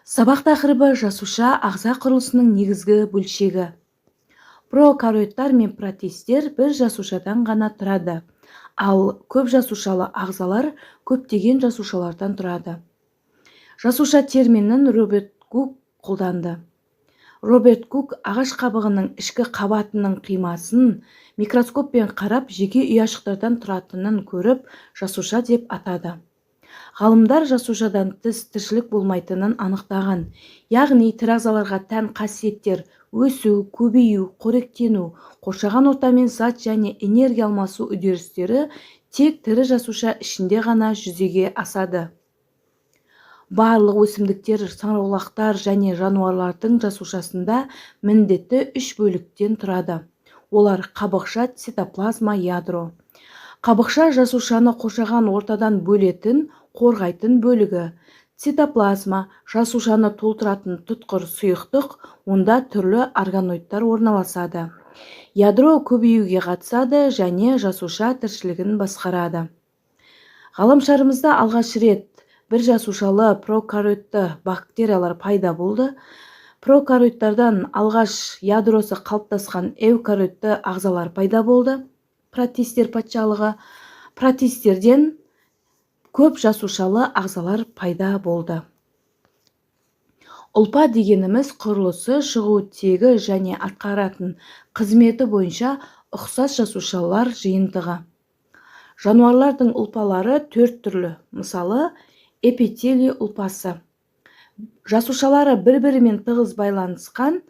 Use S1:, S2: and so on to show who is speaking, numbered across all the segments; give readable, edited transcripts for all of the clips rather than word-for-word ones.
S1: Сабақ тақырыбы жасуша ағза құрылысының негізгі бөлшегі. Прокариоттар мен протистер бір жасушадан ғана тұрады, ал көп жасушалы ағзалар көптеген жасушалардан тұрады. Жасуша терминін Роберт Кук қолданды. Роберт Кук ағаш қабығының ішкі қабатының қимасын микроскоппен қарап жеке ұяшықтардан тұратынын көріп, жасуша деп атады. Ғалымдар жасушадан тыс тіршілік болмайтынын анықтаған, яғни тірі ағзаларға тән қасиеттер өсу, көбею, қоректену, қоршаған ортамен зат және энергия алмасу үдерістері тек тірі жасуша ішінде ғана жүзеге асады. Барлық өсімдіктер, саңырауқұлақтар және жануарлардың жасушасында міндетті үш бөліктен тұрады. Олар қабықша, цитоплазма, ядро. Қабықша жасушаны қоршаған ортадан бөлетін, қорғайтын бөлігі. Цитоплазма жасушаны толтыратын тұтқыр сұйықтық, онда түрлі органоидтар орналасады. Ядро көбеюге қатысады және жасуша тіршілігін басқарады. Ғаламшарымызда алғаш рет бір жасушалы прокариотты бактериялар пайда болды. Прокариоттардан алғаш ядросы қалыптасқан эукариотты ағзалар пайда болды. Протистер патшалығы. Протистерден көп жасушалы ағзалар пайда болды. Ұлпа дегеніміз құрылысы, шығу тегі және атқаратын қызметі бойынша ұқсас жасушалар жиынтығы. Жануарлардың ұлпалары төрт түрлі. Мысалы, эпителий ұлпасы. Жасушалары бір-бірімен тығыз байланысқан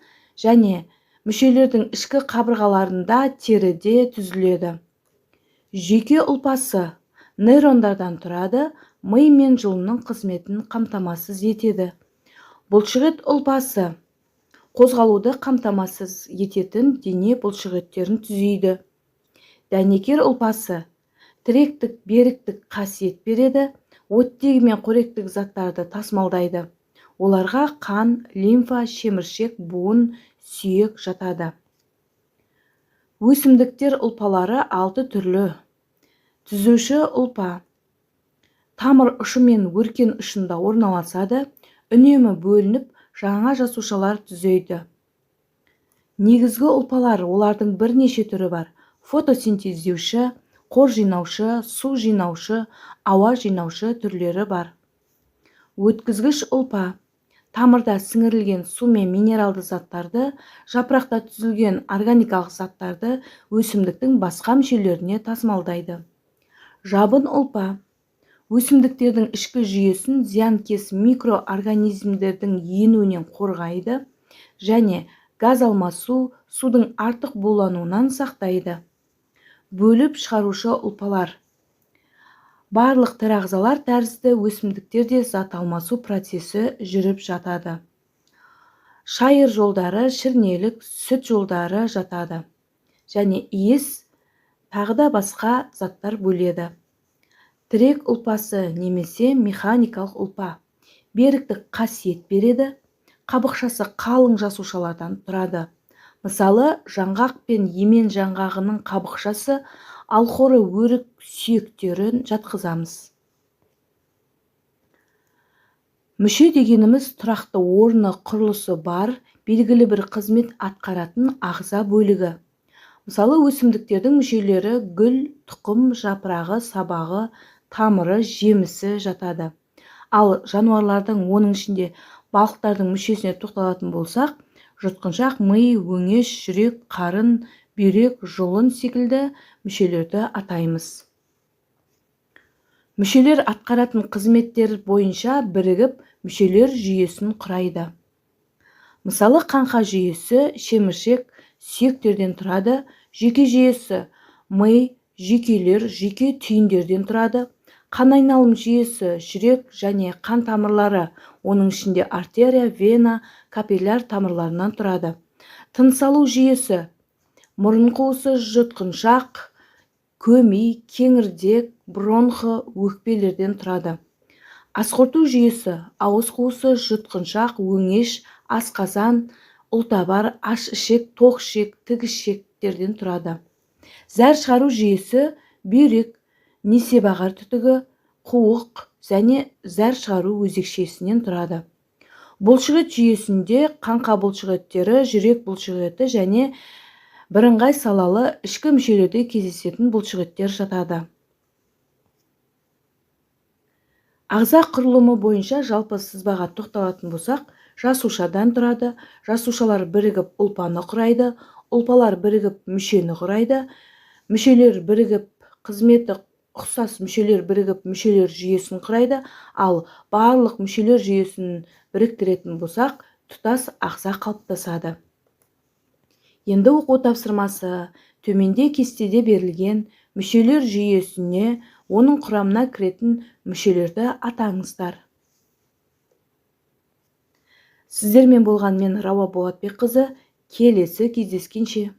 S1: және мүшелердің ішкі қабырғаларында теріде түзіледі. Жүйке ұлпасы нейрондардан тұрады, ми мен жұлынның қызметін қамтамасыз етеді. Бұлшықет ұлпасы қозғалуды қамтамасыз ететін дене бұлшықеттерін түзейді. Дәнекер ұлпасы тіректік, беріктік қасиет береді, оттегі мен қоректік заттарды тасымалдайды. Оларға қан, лимфа, шеміршек, буын, сүйек жатады. Өсімдіктер ұлпалары 6 түрлі. Түзуші ұлпа тамыр ұшы мен өркен ұшында орналасады, үнемі бөлініп, жаңа жасушалар түзейді. Негізгі ұлпалар, олардың бірнеше түрі бар. Фотосинтездеуші, қор жинаушы, су жинаушы, ауа жинаушы түрлері бар. Өткізгіш ұлпа тамырда сіңірілген су мен минералды заттарды, жапырақта түзілген органикалық заттарды өсімдіктің басқа мүшелеріне тасымалдайды. Жабын ұлпа өсімдіктердің ішкі жүйесін зиянкес микроорганизмдердің енуінен қорғайды және газ алмасу, судың артық булануынан сақтайды. Бөліп шығарушы ұлпалар барлық тірі ағзалар тәрізді өсімдіктерде зат алмасу процесі жүріп жатады. Шайыр жолдары, шірнелік, сүт жолдары жатады және иіс тағы да басқа заттар бөледі. Тірек ұлпасы немесе механикалық ұлпа беріктік қасиет береді, қабықшасы қалың жасушалардан тұрады. Мысалы, жаңғақ пен емен жаңғағының қабықшасы алхоры өрік сүйектерін жатқызамыз. Мүше дегеніміз тұрақты орны, құрылысы бар, белгілі бір қызмет атқаратын ағза бөлігі. Мысалы, өсімдіктердің мүшелері гүл, тұқым, жапырағы, сабағы, тамыры, жемісі жатады. Ал жануарлардың, оның ішінде балықтардың мүшесіне тоқталатын болсақ, жұтқыншақ, ми, өңеш, жүрек, қарын, бүйрек, жұлын секілді мүшелерді атаймыз. Мүшелер атқаратын қызметтер бойынша бірігіп, мүшелер жүйесін құрайды. Мысалы, қаңқа жүйесі, шеміршек, сүйектерден тұрады, жүйке жүйесі, ми, жүйкелер, жүйке түйіндерден тұрады. Қан айналым жүйесі, жүрек және қан тамырлары, оның ішінде артерия, вена, капилляр тамырларынан тұрады. Тыныс алу жүйесі, мұрын қуысы, жұтқыншақ, көмей, кеңірдек, бронхы, өкпелерден тұрады. Асқорту жүйесі, ауыз қуысы, жұтқыншақ, өңеш, асқазан, ұлтабар, аш ішек, тоқ ішек, тік ішектерден тұрады. Зәр шығару жүйесі, бүйрек, несебағар түтігі, қуық және зәр шығару өзекшесінен тұрады. Бұлшықет жүйесінде қаңқа бұлшықеттері, жүрек бұлшықеті және бірыңғай салалы ішкі мүшелерде кездесетін бұлшықеттер жатады. Ағза құрылымы бойынша жалпы сызбаға тоқталатын болсақ, жасушадан тұрады. Жасушалар бірігіп ұлпаны құрайды, ұлпалар бірігіп мүшені құрайды, мүшелер бірігіп қызметі ұқсас мүшелер бірігіп мүшелер жүйесін құрайды, ал барлық мүшелер жүйесін біріктіретін болсақ, тұтас ағза қалыптасады. Енді оқу тапсырмасы: төменде кестеде берілген мүшелер жүйесіне оның құрамына кіретін мүшелерді атаңыздар. Сіздермен болған мен Рауа Болатбекқызы. Келесі кездескенше.